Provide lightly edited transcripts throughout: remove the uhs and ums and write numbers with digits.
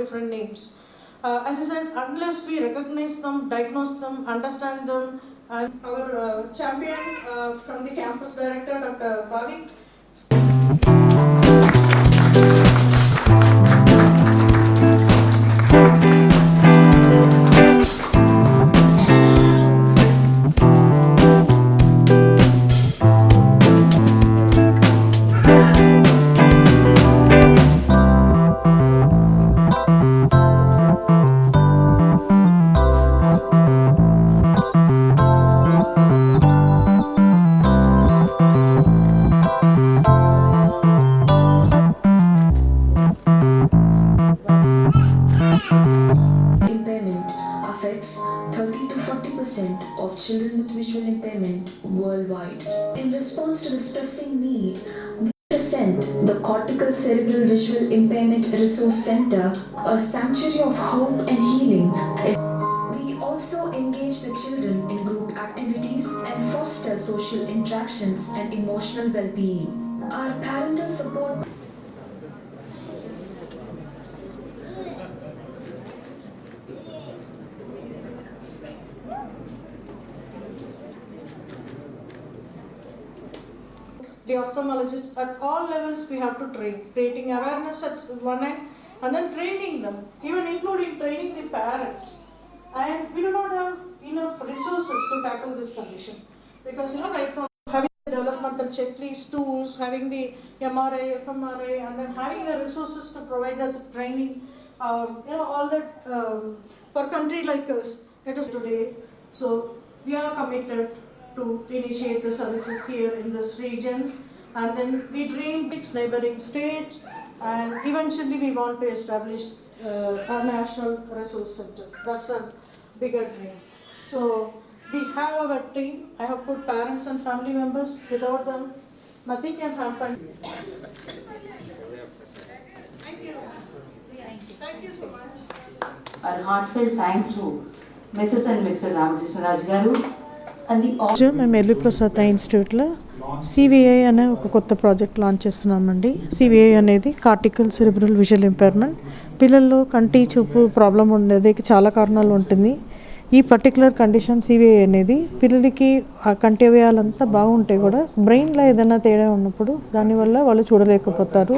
different names. As I said, unless we recognize them, diagnose them, understand them, and our champion from the campus director, Dr. Bhavik. Impairment affects 30 to 40% of children with visual impairment worldwide. In response to this pressing need, we present the Cortical Cerebral Visual Impairment Resource Center, a sanctuary of hope and healing. We also engage the children in group activities and foster social interactions and emotional well-being. Our parental support the ophthalmologists at all levels we have to train, creating awareness at one end and then training them, even including training the parents. And we do not have enough resources to tackle this condition because right from having the developmental checklist tools, having the MRI, FMRI, and then having the resources to provide the training, all that for a country like us, it is today. So we are committed to initiate the services here in this region, and then we dream 6 neighboring states, and eventually we want to establish a national resource center. That's a bigger dream. So we have our team. I have put parents and family members. Without them, nothing can happen. Thank you. Thank you so much. Our heartfelt thanks to Mrs. and Mr. Ramakrishna Raj Garu. మేము LV Prasad ఇన్స్టిట్యూట్లో సివిఐ అనే ఒక కొత్త project launch చేస్తున్నామండి. సివిఐ అనేది cortical cerebral visual impairment. పిల్లల్లో కంటి చూపు ప్రాబ్లం ఉండేది చాలా కారణాలు ఉంటుంది. ఈ పర్టికులర్ కండిషన్ సివిఐ అనేది పిల్లలకి ఆ కంటి అవయవాలంతా బాగుంటే కూడా బ్రెయిన్లో ఏదైనా తేడా ఉన్నప్పుడు దానివల్ల వాళ్ళు చూడలేకపోతారు.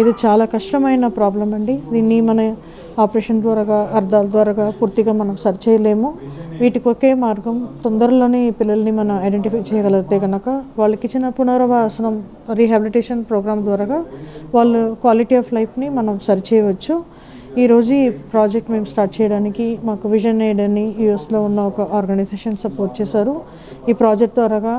ఇది చాలా కష్టమైన ప్రాబ్లం అండి. దీన్ని మన ఆపరేషన్ ద్వారా అర్థాల ద్వారా పూర్తిగా మనం సరి చేయలేము. వీటికి ఒకే మార్గం, తొందరలోనే పిల్లల్ని మనం ఐడెంటిఫై చేయగలిగితే కనుక వాళ్ళకి ఇచ్చిన పునరావాసనం రీహాబిలిటేషన్ ప్రోగ్రామ్ ద్వారా వాళ్ళ క్వాలిటీ ఆఫ్ లైఫ్ని మనం సరి చేయవచ్చు. ఈరోజు ఈ ప్రాజెక్ట్ మేము స్టార్ట్ చేయడానికి మాకు విజన్ ఎయిడ్ అని యూఎస్లో ఉన్న ఒక ఆర్గనైజేషన్ సపోర్ట్ చేశారు. ఈ ప్రాజెక్ట్ ద్వారా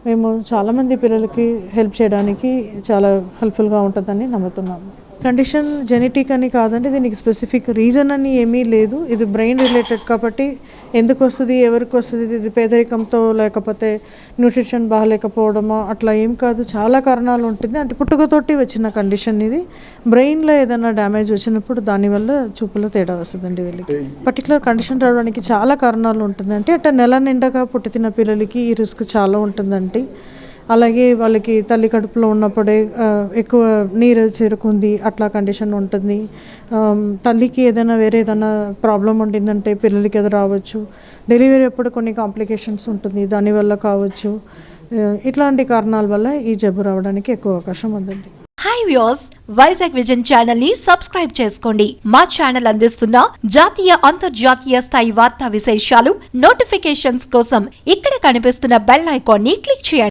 మేము చాలామంది పిల్లలకి హెల్ప్ చేయడానికి చాలా హెల్ప్ఫుల్గా ఉంటుందని నమ్ముతున్నాము. కండిషన్ జెనెటిక్ అని కాదండి, దీనికి స్పెసిఫిక్ రీజన్ అని ఏమీ లేదు. ఇది బ్రెయిన్ రిలేటెడ్ కాబట్టి ఎందుకు వస్తుంది, ఎవరికి వస్తుంది, ఇది పేదరికంతో లేకపోతే న్యూట్రిషన్ బాగాలేకపోవడమో అట్లా ఏం కాదు. చాలా కారణాలు ఉంటుంది. అంటే పుట్టుకతోటి వచ్చిన కండిషన్ ఇది. బ్రెయిన్లో ఏదైనా డ్యామేజ్ వచ్చినప్పుడు దానివల్ల చూపులో తేడా వస్తుందండి. వీళ్ళకి పర్టికులర్ కండిషన్ రావడానికి చాలా కారణాలు ఉంటుందంటే అంటే నెల నిండగా పుట్టిన పిల్లలకి ఈ రిస్క్ చాలా ఉంటుందండి. అలాగే వాళ్ళకి తల్లి కడుపులో ఉన్నప్పుడే ఎక్కువ నీరు చేరుకుంది అట్లా కండిషన్ ఉంటుంది. తల్లికి ఏదైనా వేరే ఏదైనా ప్రాబ్లం ఉండిందంటే పిల్లలకి అది రావచ్చు. డెలివరీ అప్పుడు కొన్ని కాంప్లికేషన్స్ ఉంటుంది, దానివల్ల కావచ్చు. ఇట్లాంటి కారణాల వల్ల ఈ జబ్బు రావడానికి ఎక్కువ అవకాశం ఉందండి. Hi viewers, Vizag vision channel ని సబ్స్క్రైబ్ చేసుకోండి. మా ఛానల్ అందిస్తున్న జాతీయ అంతర్జాతీయ స్థాయి వార్తా విశేషాలు నోటిఫికేషన్స్ కోసం ఇక్కడ కనిపిస్తున్న బెల్ ఐకాన్ ని క్లిక్ చేయండి.